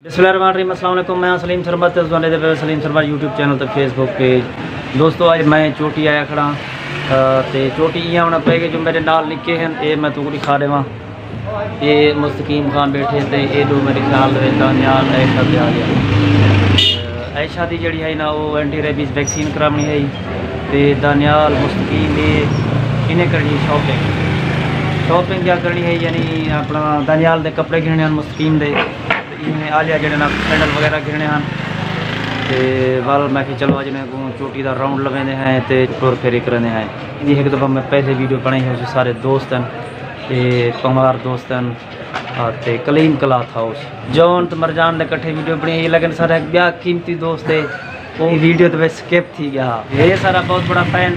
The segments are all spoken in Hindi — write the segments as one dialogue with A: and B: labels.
A: बिस्मिल्लाहिर्रहमानिर्रहीम। अस्सलाम वालेकुम। मैं सलीम सरबत सलीम सरबत यूट्यूब चैनल तो फेसबुक पेज। दोस्तों आज मैं चोटी आया खड़ा तो चोटी इं होना पे कि जो मेरे नाल निके हैं ये मैं तुगड़ी खा देव। ये मुस्तकीम खान बैठे थे, ये दो मेरे ख्याल दानियाल ऐशा पे आ गया। ऐशा की जी है ना वो एंटी रेबीज़ वैक्सीन करानी है तो दानियाल मुस्तकीम ये इन्हें करनी शॉपिंग क्या करनी है, यानी अपना दानियाल के कपड़े गिनने हैं, मुस्तकीम दे इन्हें आलिया जो सैंडल वगैरह गिनने हैं तो वाल मैं चलो अज ने चोटी का राउंड लगाते हैं तो टुर फेरी करते हैं। इन एक दफ़ा मैं पहले वीडियो बनाई है, उस सारे दोस्त हैं तो पमार दोस्त हैं तो कलीम क्लॉथ हाउस जौन तो मरजान ने कट्ठे वीडियो बनाई, लेकिन सारा ब्याह कीमती दोस्त है वो वीडियो तो स्किप थी गया। ये सारा बहुत बड़ा फैन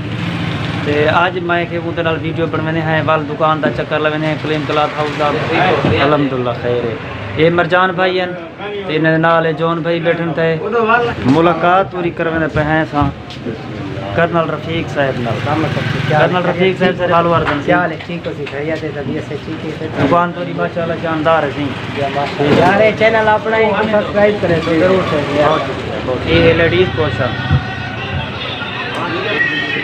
A: तो अज मैं उनके नाल वीडियो बनवाने हैं, वाल दुकान का चक्कर लगाने हैं कलीम क्लॉथ हाउस का। अलहमदुल्ला खैर है। ये मरजान भाई हैं तो इन्हें नाल जॉन भाई बैठन थे मुलाकात पूरी करवाने पे हैं सा कर्नल रफीक साहब नाल। कर्नल रफीक साहब से हाल वर्दन क्या है? ठीक हो सिखाया दे तबीयत से ठीक है। दुकान तो माशाल्लाह शानदार है सी यार। चैनल अपना ही सब्सक्राइब करें तो जरूर से। ये लेडीज पोर्शन,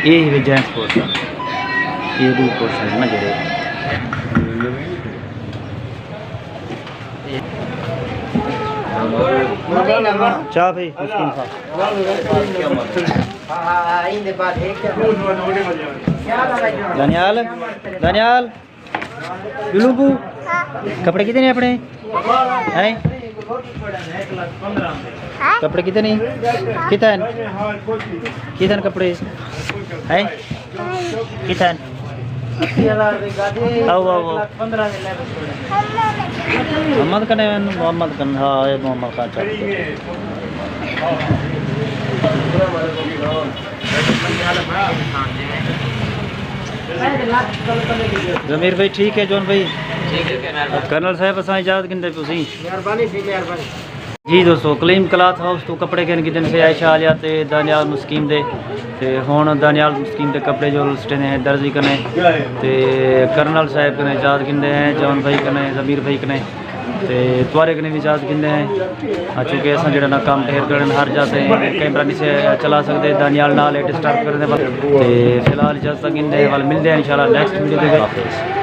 A: ये है जेंट्स पोर्शन, ये दो पोर्शन ना जरे चाह भाई मुस्किन था। दानियाल दानियाल लुलूबू कपड़े कितने अपने हैं? कपड़े कितने कितने कपड़े हैं? कितने आओ आओ मोहम्मद कने मोहम्मद कन हाँ ये मोहम्मद खान चल जमीर भाई ठीक है। जॉन भाई कर्नल साहब असा इजाजत किंदे तुसी जी। दोस्तों कलीम क्लॉथ हाउस तो कपड़े कहने की दिन से आयशा आ जाते दानियाल मुस्कीम दे ते हुण दानियाल मुस्कीम के कपड़े जो लस्टे ने दर्जी कने ते कर्नल साहब कने इजाजत किंदे हैं, जॉन भाई कने जमीर भाई कने ते तुआरे कने भी इजाजत किंदे हैं। चूँकि असा जो ना काम ढेर करन हर जाते हैं कैमरा नहीं से चला सकते दानियाल नाल डिस्टर्ब करने फिलहाल इजाजत किंदे वाल मिलते हैं इंशाल्लाह नेक्स्ट वीडियो।